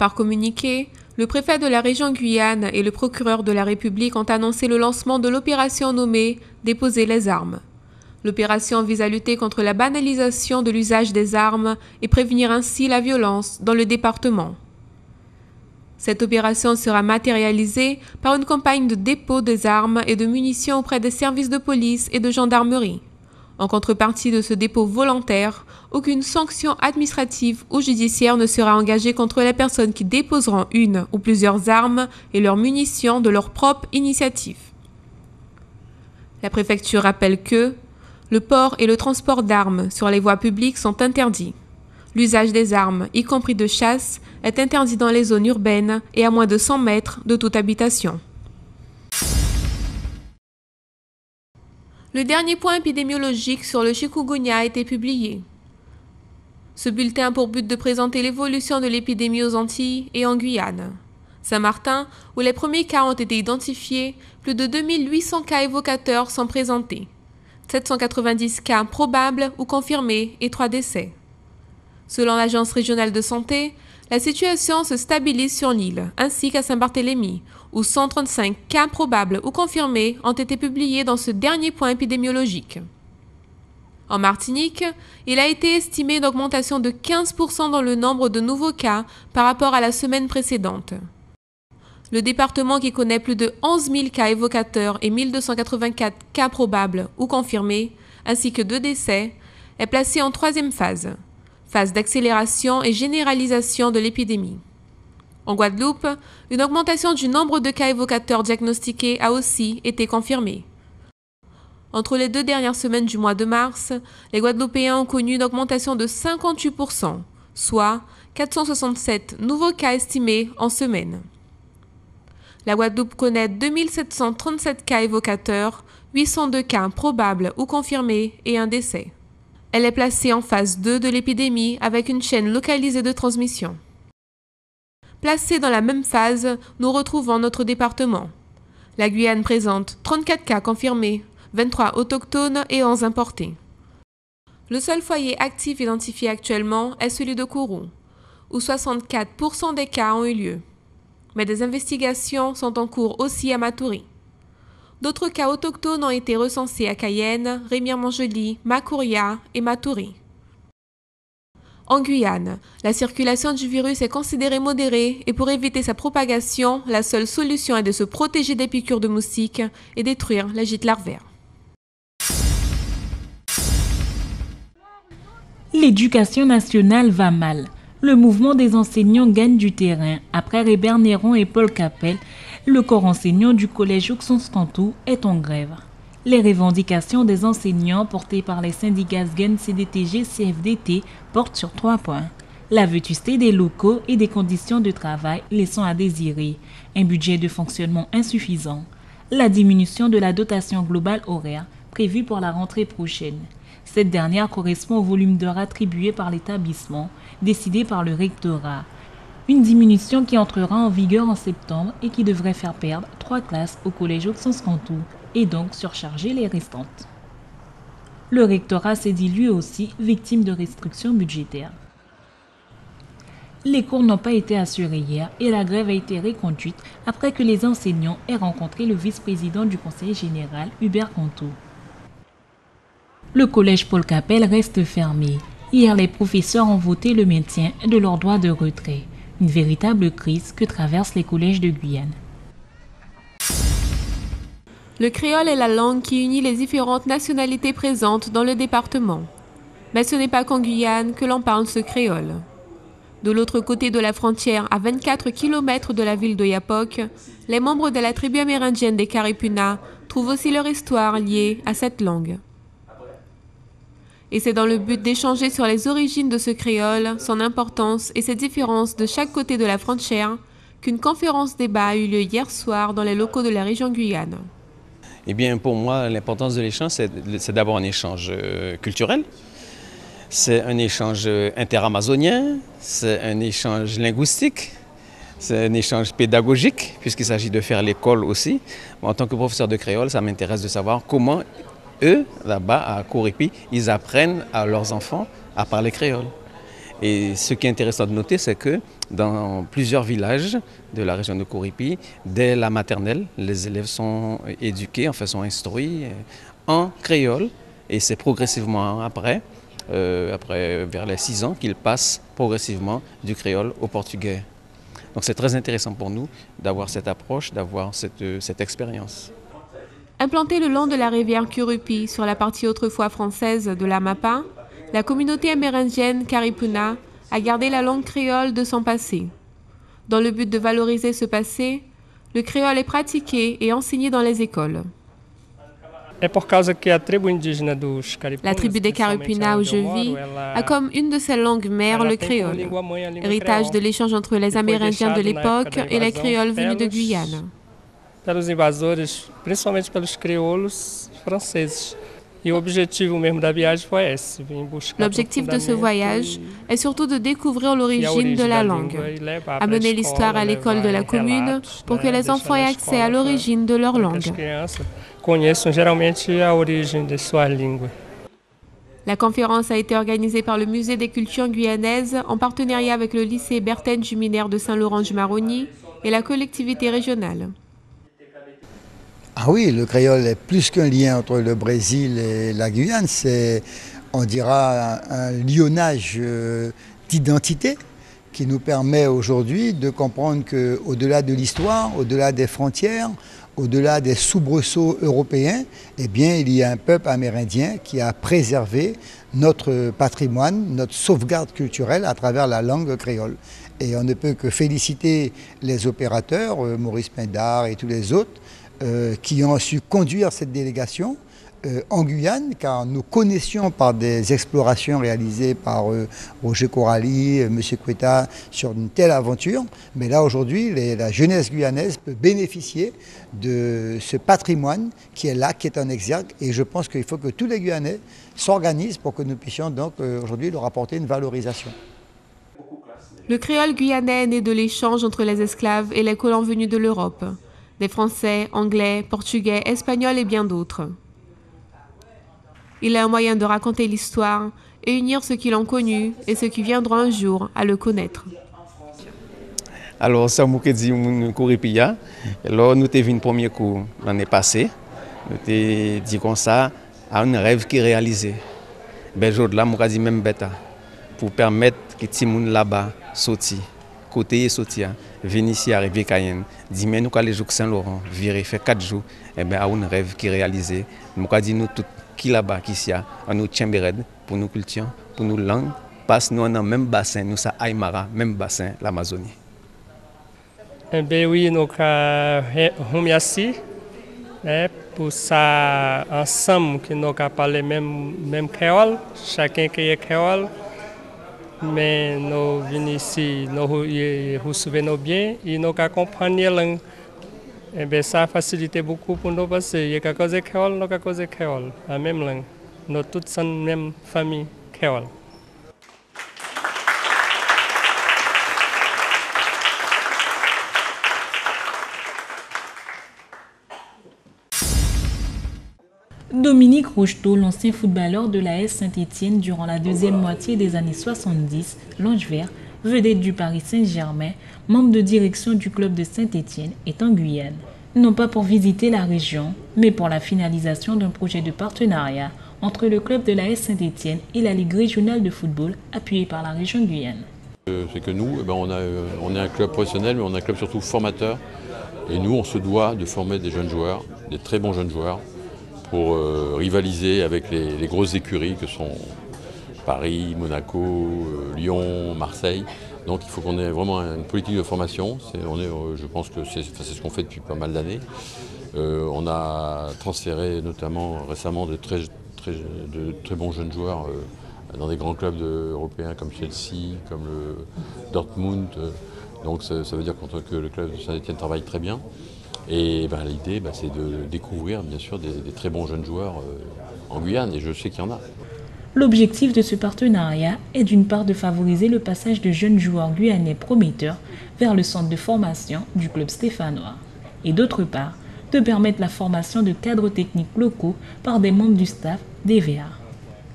Par communiqué, le préfet de la région Guyane et le procureur de la République ont annoncé le lancement de l'opération nommée « Déposer les armes ». L'opération vise à lutter contre la banalisation de l'usage des armes et prévenir ainsi la violence dans le département. Cette opération sera matérialisée par une campagne de dépôt des armes et de munitions auprès des services de police et de gendarmerie. En contrepartie de ce dépôt volontaire, aucune sanction administrative ou judiciaire ne sera engagée contre les personnes qui déposeront une ou plusieurs armes et leurs munitions de leur propre initiative. La préfecture rappelle que le port et le transport d'armes sur les voies publiques sont interdits. L'usage des armes, y compris de chasse, est interdit dans les zones urbaines et à moins de 100 mètres de toute habitation. Le dernier point épidémiologique sur le chikungunya a été publié. Ce bulletin a pour but de présenter l'évolution de l'épidémie aux Antilles et en Guyane. Saint-Martin, où les premiers cas ont été identifiés, plus de 2800 cas évocateurs sont présentés. 790 cas probables ou confirmés et 3 décès. Selon l'Agence régionale de santé, la situation se stabilise sur l'île, ainsi qu'à Saint-Barthélemy, où 135 cas probables ou confirmés ont été publiés dans ce dernier point épidémiologique. En Martinique, il a été estimé une augmentation de 15% dans le nombre de nouveaux cas par rapport à la semaine précédente. Le département, qui connaît plus de 11 000 cas évocateurs et 1284 cas probables ou confirmés, ainsi que 2 décès, est placé en troisième phase d'accélération et généralisation de l'épidémie. En Guadeloupe, une augmentation du nombre de cas évocateurs diagnostiqués a aussi été confirmée. Entre les 2 dernières semaines du mois de mars, les Guadeloupéens ont connu une augmentation de 58%, soit 467 nouveaux cas estimés en semaine. La Guadeloupe connaît 2737 cas évocateurs, 802 cas probables ou confirmés et un décès. Elle est placée en phase 2 de l'épidémie avec une chaîne localisée de transmission. Placés dans la même phase, nous retrouvons notre département. La Guyane présente 34 cas confirmés, 23 autochtones et 11 importés. Le seul foyer actif identifié actuellement est celui de Kourou, où 64% des cas ont eu lieu. Mais des investigations sont en cours aussi à Matoury. D'autres cas autochtones ont été recensés à Cayenne, Rémière-Montjoly, Makouria et Matoury. En Guyane, la circulation du virus est considérée modérée et pour éviter sa propagation, la seule solution est de se protéger des piqûres de moustiques et détruire les gîtes larvaires. L'éducation nationale va mal. Le mouvement des enseignants gagne du terrain. Après Rébert Néron et Paul Capel, le corps enseignant du collège Auxonce-Cantou est en grève. Les revendications des enseignants portées par les syndicats SGEN, CDTG, CFDT portent sur 3 points. La vétusté des locaux et des conditions de travail laissant à désirer, un budget de fonctionnement insuffisant, la diminution de la dotation globale horaire prévue pour la rentrée prochaine. Cette dernière correspond au volume d'heures attribué par l'établissement, décidé par le rectorat. Une diminution qui entrera en vigueur en septembre et qui devrait faire perdre 3 classes au collège Auxonce-Cantou et donc surcharger les restantes. Le rectorat s'est dit lui aussi victime de restrictions budgétaires. Les cours n'ont pas été assurés hier et la grève a été reconduite après que les enseignants aient rencontré le vice-président du conseil général, Hubert Cantou. Le collège Paul Capel reste fermé. Hier, les professeurs ont voté le maintien de leur droit de retrait. Une véritable crise que traversent les collèges de Guyane. Le créole est la langue qui unit les différentes nationalités présentes dans le département. Mais ce n'est pas qu'en Guyane que l'on parle ce créole. De l'autre côté de la frontière, à 24 km de la ville d'Oyapock, les membres de la tribu amérindienne des Caripuna trouvent aussi leur histoire liée à cette langue. Et c'est dans le but d'échanger sur les origines de ce créole, son importance et ses différences de chaque côté de la frontière qu'une conférence débat a eu lieu hier soir dans les locaux de la région Guyane. Eh bien, pour moi, l'importance de l'échange, c'est d'abord un échange culturel, c'est un échange interamazonien, c'est un échange linguistique, c'est un échange pédagogique, puisqu'il s'agit de faire l'école aussi. En tant que professeur de créole, ça m'intéresse de savoir comment eux, là-bas, à Kouripi, ils apprennent à leurs enfants à parler créole. Et ce qui est intéressant de noter, c'est que dans plusieurs villages de la région de Kuripi, dès la maternelle, les élèves sont éduqués, enfin sont instruits en créole. Et c'est progressivement après vers les 6 ans, qu'ils passent progressivement du créole au portugais. Donc c'est très intéressant pour nous d'avoir cette approche, d'avoir cette expérience. Implantée le long de la rivière Kuripi, sur la partie autrefois française de l'Amapá, la communauté amérindienne Caripuna a gardé la langue créole de son passé. Dans le but de valoriser ce passé, le créole est pratiqué et enseigné dans les écoles. La tribu des Caripuna où je vis a comme une de ses langues mères le créole, héritage de l'échange entre les Amérindiens de l'époque et les créoles venus de Guyane. Pelos invasores, principalmente pelos crioulos franceses. L'objectif de ce voyage est surtout de découvrir l'origine de la langue, amener l'histoire à l'école de la commune pour que les enfants aient accès à l'origine de leur langue. La conférence a été organisée par le Musée des cultures guyanaises en partenariat avec le lycée Berthen Juminaire de Saint-Laurent-du-Maroni et la collectivité régionale. Ah oui, le créole est plus qu'un lien entre le Brésil et la Guyane, c'est, on dira, un lionnage d'identité qui nous permet aujourd'hui de comprendre qu'au-delà de l'histoire, au-delà des frontières, au-delà des soubresauts européens, eh bien, il y a un peuple amérindien qui a préservé notre patrimoine, notre sauvegarde culturelle à travers la langue créole. Et on ne peut que féliciter les opérateurs, Maurice Pindar et tous les autres, qui ont su conduire cette délégation en Guyane, car nous connaissions par des explorations réalisées par Roger Corali, M. Quetta, sur une telle aventure. Mais là, aujourd'hui, la jeunesse guyanaise peut bénéficier de ce patrimoine qui est là, qui est en exergue. Et je pense qu'il faut que tous les Guyanais s'organisent pour que nous puissions donc aujourd'hui leur apporter une valorisation. Le créole guyanais est né de l'échange entre les esclaves et les colons venus de l'Europe. Des Français, Anglais, Portugais, Espagnols et bien d'autres. Il est un moyen de raconter l'histoire et unir ceux qui l'ont connu et ceux qui viendront un jour à le connaître. Alors, ça m'a dit Kuripi, alors nous t'es venu premier coup l'année passée, nous t'es dit comme ça, à un rêve qui est réalisé. Ben jour là, moi dit même bêta pour permettre que tout le monde là-bas sorti. Côté sorti, venir ici arriver Cayenne, dit mais nous quand les jours Saint-Laurent, virer fait 4 jours, et ben un rêve qui est réalisé. Nous dit nous tout qui là-bas qui ici, on nous tient pour nos cultures, pour nos langues, parce que nous on a même bassin, nous ça Aymara, même bassin l'Amazonie. Eh bien oui, nous remercions pour ça ensemble que nous parlons même créole, chacun qui est créole. Mais nous venons ici, nous recevons bien et nous comprenons la langue. Et bien, ça facilite beaucoup pour nous parce qu'il y a quelque chose de créole, nous quelque chose de créole, la même langue. Nous tous sommes la même famille créole. Dominique Rocheteau, l'ancien footballeur de l'AS Saint-Étienne durant la deuxième moitié des années 70, l'Ange Vert, vedette du Paris Saint-Germain, membre de direction du club de Saint-Étienne, est en Guyane. Non pas pour visiter la région, mais pour la finalisation d'un projet de partenariat entre le club de l'AS Saint-Étienne et la Ligue régionale de football appuyée par la région de Guyane. C'est que nous, on est un club professionnel, mais on est un club surtout formateur. Et nous, on se doit de former des jeunes joueurs, des très bons jeunes joueurs, pour rivaliser avec les grosses écuries que sont Paris, Monaco, Lyon, Marseille. Donc il faut qu'on ait vraiment une politique de formation. Je pense que c'est ce qu'on fait depuis pas mal d'années. On a transféré notamment récemment de très bons jeunes joueurs dans des grands clubs européens comme Chelsea, comme le Dortmund. Donc ça veut dire que le club de Saint-Étienne travaille très bien. Et l'idée, c'est de découvrir bien sûr des très bons jeunes joueurs en Guyane, et je sais qu'il y en a. L'objectif de ce partenariat est d'une part de favoriser le passage de jeunes joueurs guyanais prometteurs vers le centre de formation du club stéphanois, et d'autre part de permettre la formation de cadres techniques locaux par des membres du staff d'EVA.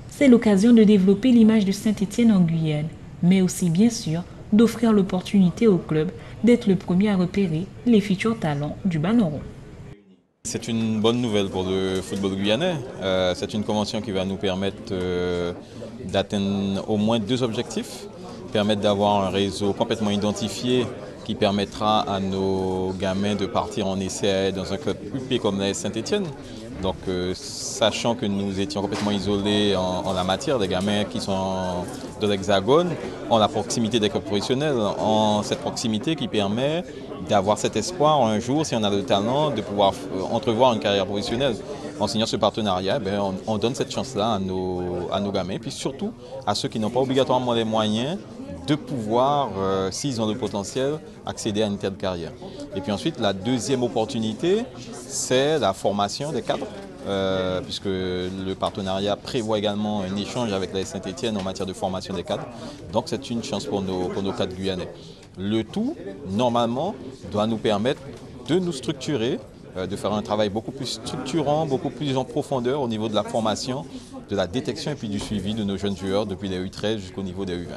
C'est l'occasion de développer l'image de Saint-Étienne en Guyane, mais aussi bien sûr d'offrir l'opportunité au club d'être le premier à repérer les futurs talents du ballon rond. C'est une bonne nouvelle pour le football guyanais. C'est une convention qui va nous permettre d'atteindre au moins 2 objectifs. Permettre d'avoir un réseau complètement identifié qui permettra à nos gamins de partir en essai dans un club UP comme la Saint-Étienne. Donc, sachant que nous étions complètement isolés en la matière, des gamins qui sont de l'Hexagone, en la proximité des clubs professionnels, en cette proximité qui permet d'avoir cet espoir un jour, si on a le talent, de pouvoir entrevoir une carrière professionnelle. En signant ce partenariat, on donne cette chance-là à nos gamins, puis surtout à ceux qui n'ont pas obligatoirement les moyens de pouvoir, s'ils ont le potentiel, accéder à une telle carrière. Et puis ensuite, la deuxième opportunité, c'est la formation des cadres, puisque le partenariat prévoit également un échange avec la Saint-Étienne en matière de formation des cadres. Donc c'est une chance pour nos cadres guyanais. Le tout, normalement, doit nous permettre de nous structurer, de faire un travail beaucoup plus structurant, beaucoup plus en profondeur au niveau de la formation, de la détection et puis du suivi de nos jeunes joueurs depuis les U13 jusqu'au niveau des U20.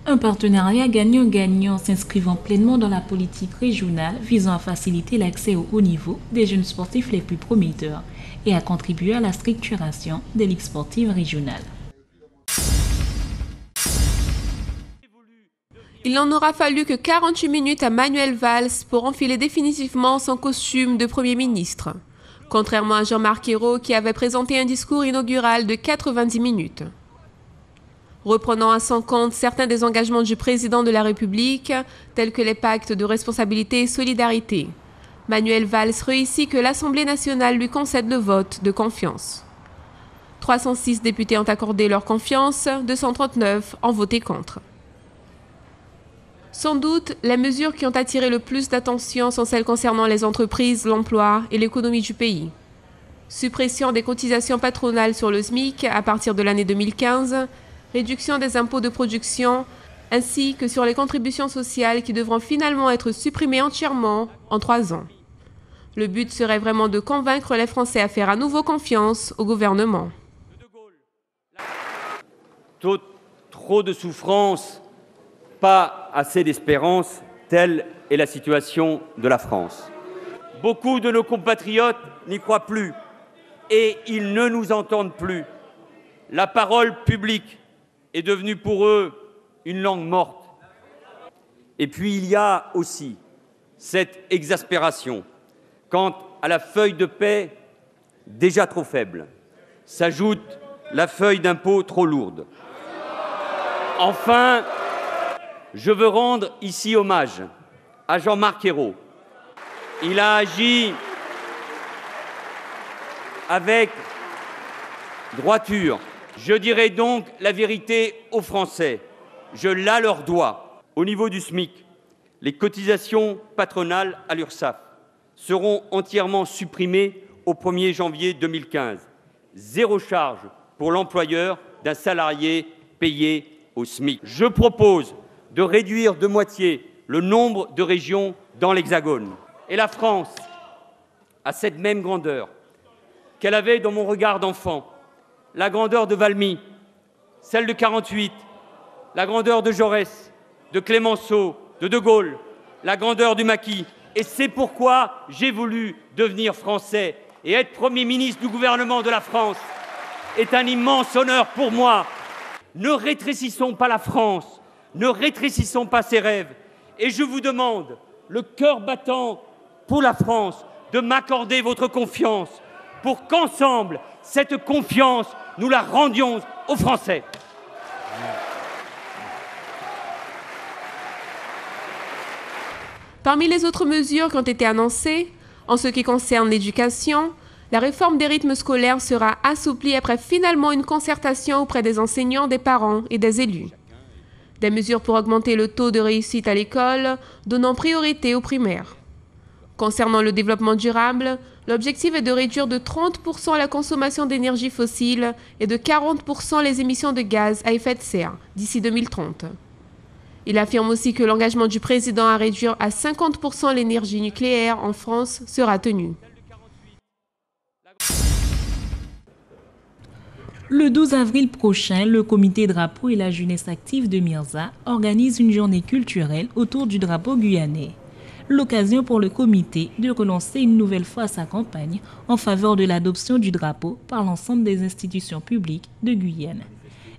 Un partenariat gagnant-gagnant s'inscrivant pleinement dans la politique régionale visant à faciliter l'accès au haut niveau des jeunes sportifs les plus prometteurs et à contribuer à la structuration des ligues sportives régionales. Il n'en aura fallu que 48 minutes à Manuel Valls pour enfiler définitivement son costume de Premier ministre, contrairement à Jean-Marc Ayrault qui avait présenté un discours inaugural de 90 minutes. Reprenant à son compte certains des engagements du président de la République, tels que les pactes de responsabilité et solidarité, Manuel Valls réussit que l'Assemblée nationale lui concède le vote de confiance. 306 députés ont accordé leur confiance, 239 ont voté contre. Sans doute, les mesures qui ont attiré le plus d'attention sont celles concernant les entreprises, l'emploi et l'économie du pays. Suppression des cotisations patronales sur le SMIC à partir de l'année 2015, réduction des impôts de production, ainsi que sur les contributions sociales qui devront finalement être supprimées entièrement en 3 ans. Le but serait vraiment de convaincre les Français à faire à nouveau confiance au gouvernement. Trop de souffrance, pas assez d'espérance, telle est la situation de la France. Beaucoup de nos compatriotes n'y croient plus et ils ne nous entendent plus. La parole publique est devenue pour eux une langue morte. Et puis il y a aussi cette exaspération quant à la feuille de paie déjà trop faible. S'ajoute la feuille d'impôt trop lourde. Enfin, je veux rendre ici hommage à Jean-Marc Ayrault. Il a agi avec droiture. Je dirai donc la vérité aux Français. Je la leur dois. Au niveau du SMIC, les cotisations patronales à l'URSSAF seront entièrement supprimées au 1er janvier 2015. 0 charge pour l'employeur d'un salarié payé au SMIC. Je propose de réduire de moitié le nombre de régions dans l'Hexagone. Et la France a cette même grandeur qu'elle avait dans mon regard d'enfant, la grandeur de Valmy, celle de 48, la grandeur de Jaurès, de Clémenceau, de Gaulle, la grandeur du Maquis. Et c'est pourquoi j'ai voulu devenir français et être Premier ministre du gouvernement de la France est un immense honneur pour moi. Ne rétrécissons pas la France. Ne rétrécissons pas ses rêves. Et je vous demande, le cœur battant pour la France, de m'accorder votre confiance pour qu'ensemble, cette confiance, nous la rendions aux Français. Parmi les autres mesures qui ont été annoncées, en ce qui concerne l'éducation, la réforme des rythmes scolaires sera assouplie après finalement une concertation auprès des enseignants, des parents et des élus. Des mesures pour augmenter le taux de réussite à l'école, donnant priorité aux primaires. Concernant le développement durable, l'objectif est de réduire de 30% la consommation d'énergie fossile et de 40% les émissions de gaz à effet de serre d'ici 2030. Il affirme aussi que l'engagement du président à réduire à 50% l'énergie nucléaire en France sera tenu. Le 12 avril prochain, le comité drapeau et la jeunesse active de Mirza organisent une journée culturelle autour du drapeau guyanais. L'occasion pour le comité de relancer une nouvelle fois sa campagne en faveur de l'adoption du drapeau par l'ensemble des institutions publiques de Guyane.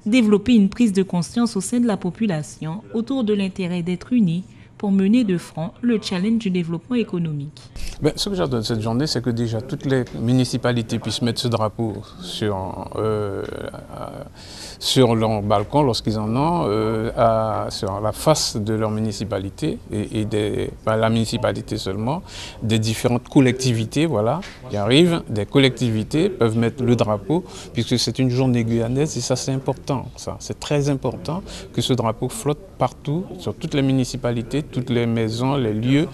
Développer une prise de conscience au sein de la population autour de l'intérêt d'être unis pour mener de front le challenge du développement économique. Ce que j'adore de cette journée, c'est que déjà toutes les municipalités puissent mettre ce drapeau sur leur balcon lorsqu'ils en ont, sur la face de leur municipalité et pas la municipalité seulement, des différentes collectivités, voilà, qui arrivent, des collectivités peuvent mettre le drapeau puisque c'est une journée guyanaise et ça c'est important, ça c'est très important que ce drapeau flotte partout, sur toutes les municipalités, toutes les maisons, les lieux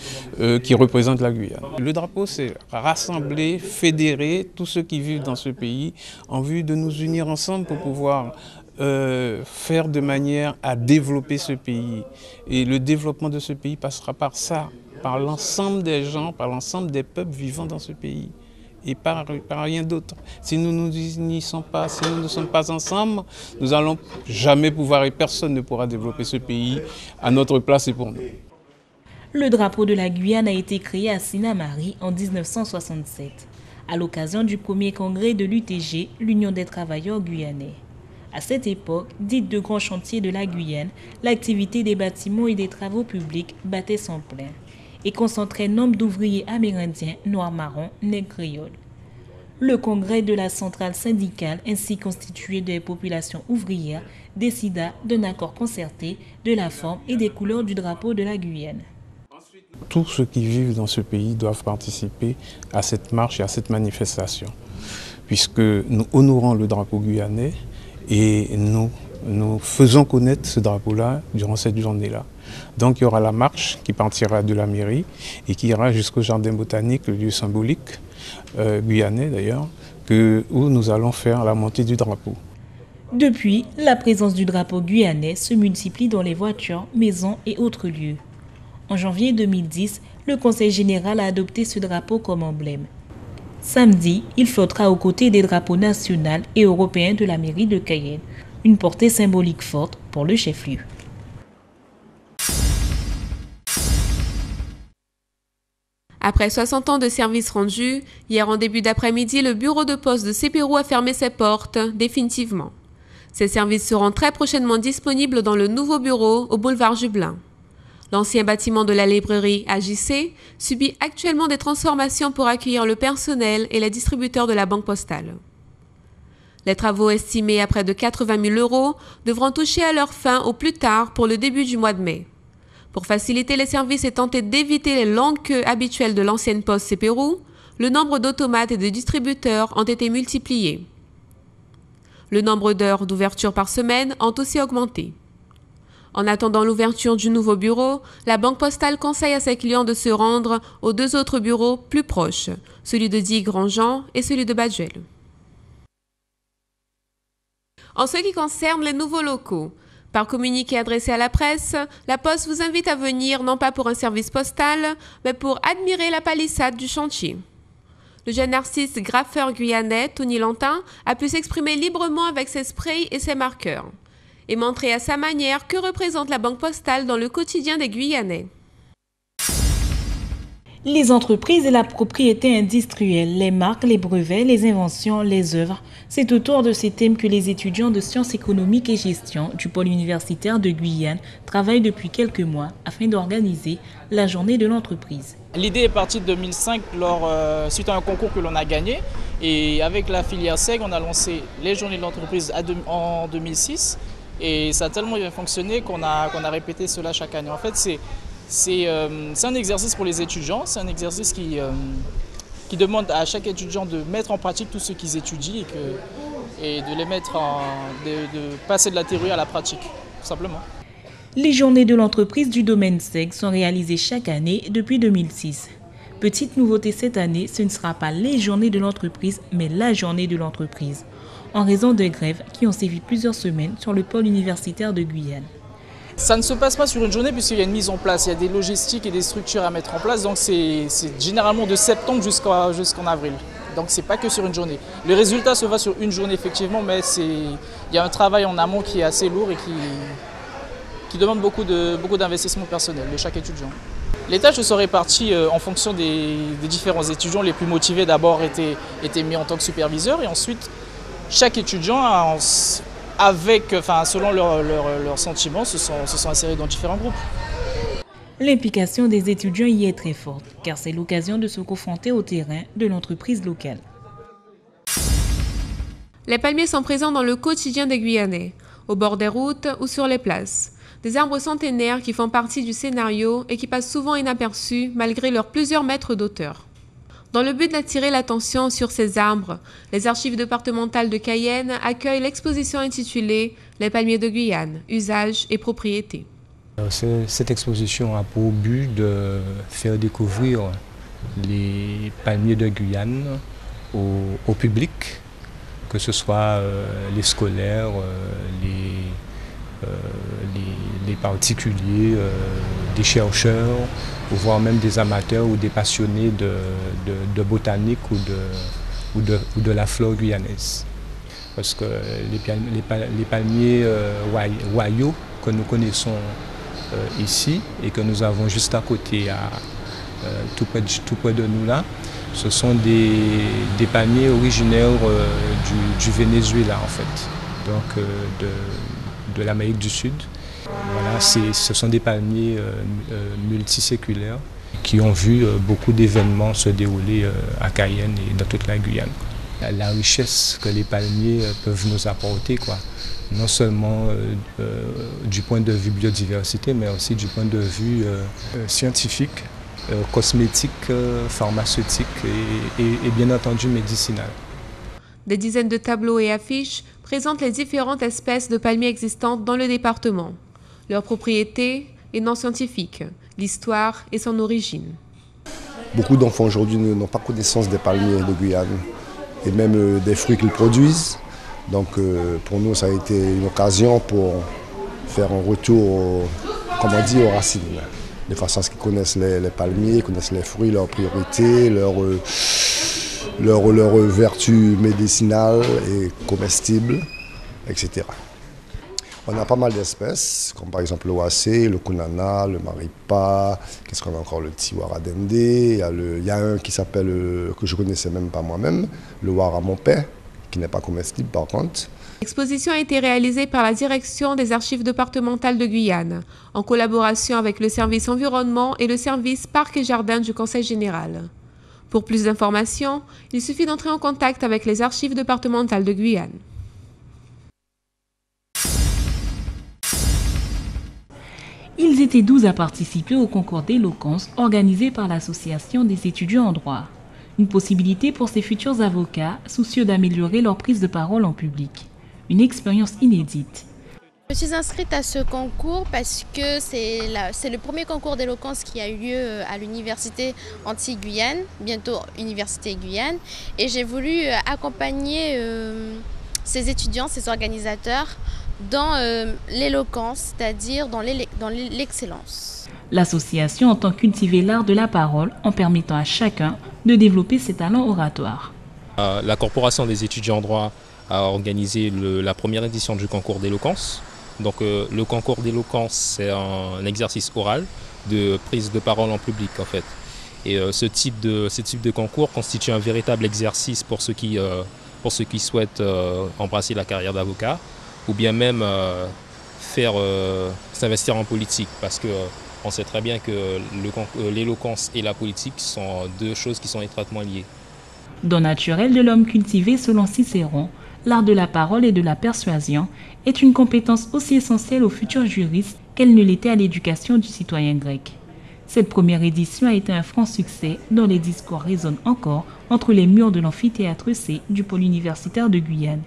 qui représentent la Guyane. Le drapeau, c'est rassembler, fédérer tous ceux qui vivent dans ce pays en vue de nous unir ensemble pour pouvoir faire de manière à développer ce pays. Et le développement de ce pays passera par ça, par l'ensemble des gens, par l'ensemble des peuples vivant dans ce pays. Et par rien d'autre. Si nous ne nous unissons pas, si nous ne sommes pas ensemble, nous n'allons jamais pouvoir et personne ne pourra développer ce pays à notre place et pour nous. Le drapeau de la Guyane a été créé à Sinamari en 1967, à l'occasion du premier congrès de l'UTG, l'Union des travailleurs guyanais. À cette époque, dite de grands chantiers de la Guyane, l'activité des bâtiments et des travaux publics battait son plein et concentrait nombre d'ouvriers amérindiens, noirs marrons, nègres créoles. Le congrès de la centrale syndicale, ainsi constitué des populations ouvrières, décida d'un accord concerté de la forme et des couleurs du drapeau de la Guyane. Tous ceux qui vivent dans ce pays doivent participer à cette marche et à cette manifestation, puisque nous honorons le drapeau guyanais et nous faisons connaître ce drapeau-là durant cette journée-là. Donc il y aura la marche qui partira de la mairie et qui ira jusqu'au jardin botanique, le lieu symbolique guyanais d'ailleurs, où nous allons faire la montée du drapeau. Depuis, la présence du drapeau guyanais se multiplie dans les voitures, maisons et autres lieux. En janvier 2010, le Conseil général a adopté ce drapeau comme emblème. Samedi, il flottera aux côtés des drapeaux nationaux et européens de la mairie de Cayenne, une portée symbolique forte pour le chef-lieu. Après 60 ans de service rendu, hier en début d'après-midi, le bureau de poste de Sépérou a fermé ses portes définitivement. Ces services seront très prochainement disponibles dans le nouveau bureau au boulevard Jublin. L'ancien bâtiment de la librairie AJC subit actuellement des transformations pour accueillir le personnel et les distributeurs de la banque postale. Les travaux estimés à près de 80 000 € devront toucher à leur fin au plus tard pour le début du mois de mai. Pour faciliter les services et tenter d'éviter les longues queues habituelles de l'ancienne poste Sépérou, le nombre d'automates et de distributeurs ont été multipliés. Le nombre d'heures d'ouverture par semaine ont aussi augmenté. En attendant l'ouverture du nouveau bureau, la Banque postale conseille à ses clients de se rendre aux deux autres bureaux plus proches, celui de Die-Grandjean et celui de Baduel. En ce qui concerne les nouveaux locaux, par communiqué adressé à la presse, la Poste vous invite à venir non pas pour un service postal, mais pour admirer la palissade du chantier. Le jeune artiste graffeur guyanais, Tony Lantin, a pu s'exprimer librement avec ses sprays et ses marqueurs, et montrer à sa manière que représente la Banque postale dans le quotidien des Guyanais. Les entreprises et la propriété industrielle, les marques, les brevets, les inventions, les œuvres, c'est autour de ces thèmes que les étudiants de sciences économiques et gestion du pôle universitaire de Guyane travaillent depuis quelques mois afin d'organiser la journée de l'entreprise. L'idée est partie de 2005 suite à un concours que l'on a gagné et avec la filière SEG, on a lancé les journées de l'entreprise en 2006 et ça a tellement bien fonctionné qu'on a répété cela chaque année. En fait, c'est un exercice pour les étudiants, c'est un exercice qui demande à chaque étudiant de mettre en pratique tout ce qu'ils étudient et de les mettre de passer de la théorie à la pratique, tout simplement. Les journées de l'entreprise du domaine SEG sont réalisées chaque année depuis 2006. Petite nouveauté cette année, ce ne sera pas les journées de l'entreprise, mais la journée de l'entreprise, en raison de grèves qui ont sévi plusieurs semaines sur le pôle universitaire de Guyane. Ça ne se passe pas sur une journée puisqu'il y a une mise en place, il y a des logistiques et des structures à mettre en place, donc c'est généralement de septembre jusqu'en avril. Donc c'est pas que sur une journée. Le résultat se voit sur une journée effectivement, mais il y a un travail en amont qui est assez lourd et qui demande beaucoup d'investissement personnel de chaque étudiant. Les tâches se sont réparties en fonction des différents étudiants. Les plus motivés d'abord étaient mis en tant que superviseurs et ensuite chaque étudiant, selon leurs sentiments, se sont insérés dans différents groupes. L'implication des étudiants y est très forte, car c'est l'occasion de se confronter au terrain de l'entreprise locale. Les palmiers sont présents dans le quotidien des Guyanais, au bord des routes ou sur les places. Des arbres centenaires qui font partie du scénario et qui passent souvent inaperçus malgré leurs plusieurs mètres d'auteur. Dans le but d'attirer l'attention sur ces arbres, les archives départementales de Cayenne accueillent l'exposition intitulée « Les palmiers de Guyane, usages et propriétés ». Cette exposition a pour but de faire découvrir les palmiers de Guyane au public, que ce soit les scolaires, les particuliers, des chercheurs, voire même des amateurs ou des passionnés de botanique ou de la flore guyanaise. Parce que les palmiers royaux que nous connaissons ici et que nous avons juste à côté, tout près de nous là, ce sont des palmiers originaires du Venezuela en fait, donc de l'Amérique du Sud. Voilà, ce sont des palmiers multiséculaires qui ont vu beaucoup d'événements se dérouler à Cayenne et dans toute la Guyane. La richesse que les palmiers peuvent nous apporter, quoi. Non seulement du point de vue biodiversité, mais aussi du point de vue scientifique, cosmétique, pharmaceutique et bien entendu médicinal. Des dizaines de tableaux et affiches présentent les différentes espèces de palmiers existantes dans le département, leurs propriétés et noms scientifiques, l'histoire et son origine. Beaucoup d'enfants aujourd'hui n'ont pas connaissance des palmiers de Guyane et même des fruits qu'ils produisent. Donc pour nous, ça a été une occasion pour faire un retour, comme on dit, aux racines. De façon à ce qu'ils connaissent les palmiers, connaissent les fruits, leurs priorités, leurs vertus médicinales et comestibles, etc. On a pas mal d'espèces, comme par exemple l'oacé, le kunana, le maripa, qu'est-ce qu'on a encore, le tiwaradende, il y a un qui s'appelle, que je ne connaissais même pas moi-même, le waramompé, qui n'est pas comestible par contre. L'exposition a été réalisée par la direction des archives départementales de Guyane, en collaboration avec le service environnement et le service parc et jardin du Conseil général. Pour plus d'informations, il suffit d'entrer en contact avec les archives départementales de Guyane. Ils étaient 12 à participer au concours d'éloquence organisé par l'Association des étudiants en droit. Une possibilité pour ces futurs avocats soucieux d'améliorer leur prise de parole en public. Une expérience inédite. Je suis inscrite à ce concours parce que c'est le premier concours d'éloquence qui a eu lieu à l'université Antilles-Guyane, bientôt Université Guyane. Et j'ai voulu accompagner ces étudiants, ces organisateurs dans l'éloquence, c'est-à-dire dans l'excellence. L'association entend cultiver l'art de la parole en permettant à chacun de développer ses talents oratoires. La Corporation des étudiants en droit a organisé la première édition du concours d'éloquence. Donc le concours d'éloquence, c'est un exercice oral de prise de parole en public en fait. Et ce type de concours constitue un véritable exercice pour ceux qui souhaitent embrasser la carrière d'avocat ou bien même s'investir en politique parce qu'on sait très bien que l'éloquence et la politique sont deux choses qui sont étroitement liées. Don naturel de l'homme cultivé selon Cicéron, l'art de la parole et de la persuasion est une compétence aussi essentielle aux futurs juristes qu'elle ne l'était à l'éducation du citoyen grec. Cette première édition a été un franc succès dont les discours résonnent encore entre les murs de l'amphithéâtre C du pôle universitaire de Guyane.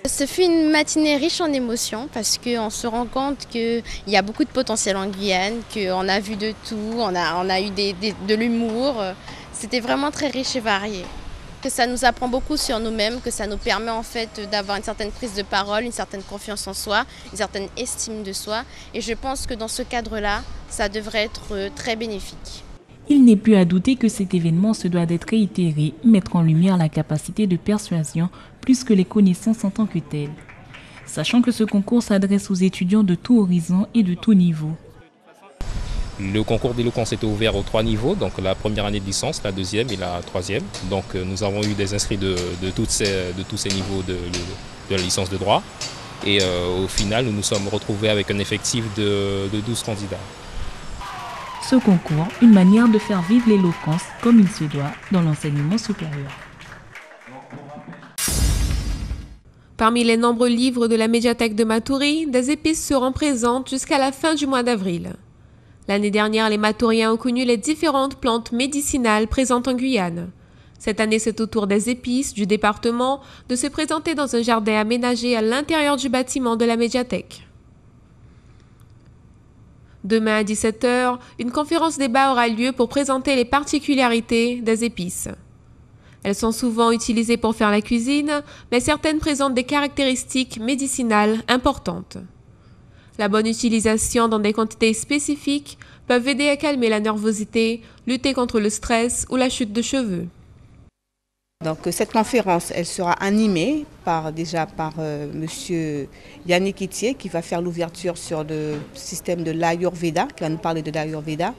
Ce fut une matinée riche en émotions parce qu'on se rend compte qu'il y a beaucoup de potentiel en Guyane, qu'on a vu de tout, on a eu de l'humour. C'était vraiment très riche et varié. Que ça nous apprend beaucoup sur nous-mêmes, que ça nous permet en fait d'avoir une certaine prise de parole, une certaine confiance en soi, une certaine estime de soi. Et je pense que dans ce cadre-là, ça devrait être très bénéfique. Il n'est plus à douter que cet événement se doit d'être réitéré, mettre en lumière la capacité de persuasion plus que les connaissances en tant que telles. Sachant que ce concours s'adresse aux étudiants de tout horizon et de tout niveau. Le concours d'éloquence était ouvert aux 3 niveaux, donc la première année de licence, la deuxième et la troisième. Donc nous avons eu des inscrits de tous ces niveaux de la licence de droit. Et au final, nous nous sommes retrouvés avec un effectif de 12 candidats. Ce concours, une manière de faire vivre l'éloquence comme il se doit dans l'enseignement supérieur. Parmi les nombreux livres de la médiathèque de Matoury, des épices seront présentes jusqu'à la fin du mois d'avril. L'année dernière, les Matouriens ont connu les différentes plantes médicinales présentes en Guyane. Cette année, c'est au tour des épices du département de se présenter dans un jardin aménagé à l'intérieur du bâtiment de la médiathèque. Demain à 17 h, une conférence débat aura lieu pour présenter les particularités des épices. Elles sont souvent utilisées pour faire la cuisine, mais certaines présentent des caractéristiques médicinales importantes. La bonne utilisation dans des quantités spécifiques peuvent aider à calmer la nervosité, lutter contre le stress ou la chute de cheveux. Donc cette conférence, elle sera animée par monsieur Yannick Itier qui va faire l'ouverture sur le système de l'Ayurveda, qui va nous parler de l'Ayurveda.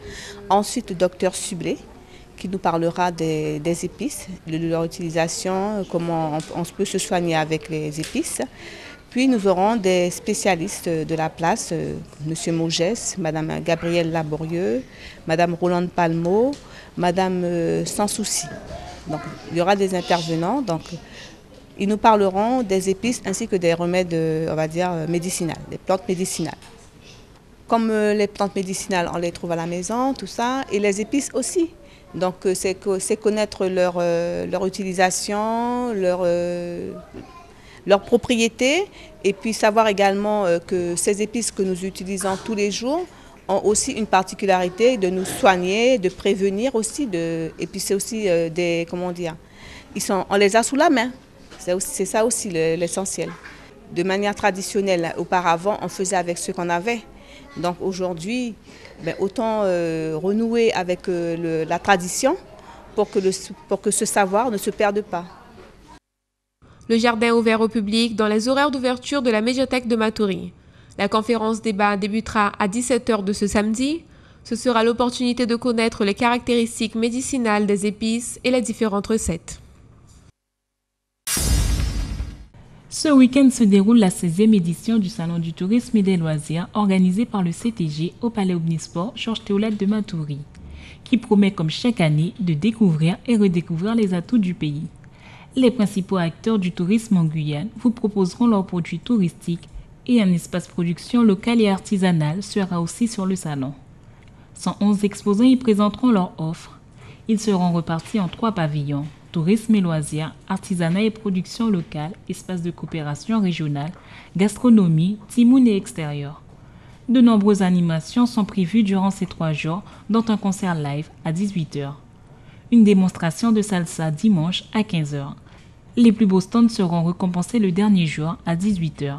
Ensuite, le docteur Sublé qui nous parlera des épices, de leur utilisation, comment on peut se soigner avec les épices. Puis nous aurons des spécialistes de la place, monsieur Mogès, madame Gabrielle Laborieux, madame Rolande Palmot, madame Sans Souci. Donc, il y aura des intervenants, donc ils nous parleront des épices ainsi que des remèdes, on va dire, médicinales, des plantes médicinales. Comme les plantes médicinales, on les trouve à la maison, tout ça, et les épices aussi. Donc, c'est connaître leur utilisation, leurs propriétés, et puis savoir également que ces épices que nous utilisons tous les jours ont aussi une particularité de nous soigner, de prévenir aussi, et puis c'est aussi comment dire, on les a sous la main, c'est ça aussi l'essentiel. De manière traditionnelle, auparavant, on faisait avec ce qu'on avait. Donc aujourd'hui, autant renouer avec la tradition pour que ce savoir ne se perde pas. Le jardin ouvert au public dans les horaires d'ouverture de la médiathèque de Matoury. La conférence débat débutera à 17 h de ce samedi. Ce sera l'opportunité de connaître les caractéristiques médicinales des épices et les différentes recettes. Ce week-end se déroule la 16e édition du Salon du tourisme et des loisirs organisé par le CTG au Palais Omnisport Georges Théolette de Matoury, qui promet comme chaque année de découvrir et redécouvrir les atouts du pays. Les principaux acteurs du tourisme en Guyane vous proposeront leurs produits touristiques et un espace production local et artisanal sera aussi sur le salon. 111 exposants y présenteront leurs offres. Ils seront repartis en 3 pavillons: tourisme et loisirs, artisanat et production locale, espace de coopération régionale, gastronomie, timoun et extérieur. De nombreuses animations sont prévues durant ces 3 jours, dont un concert live à 18 h. Une démonstration de salsa dimanche à 15 h. Les plus beaux stands seront récompensés le dernier jour à 18 h.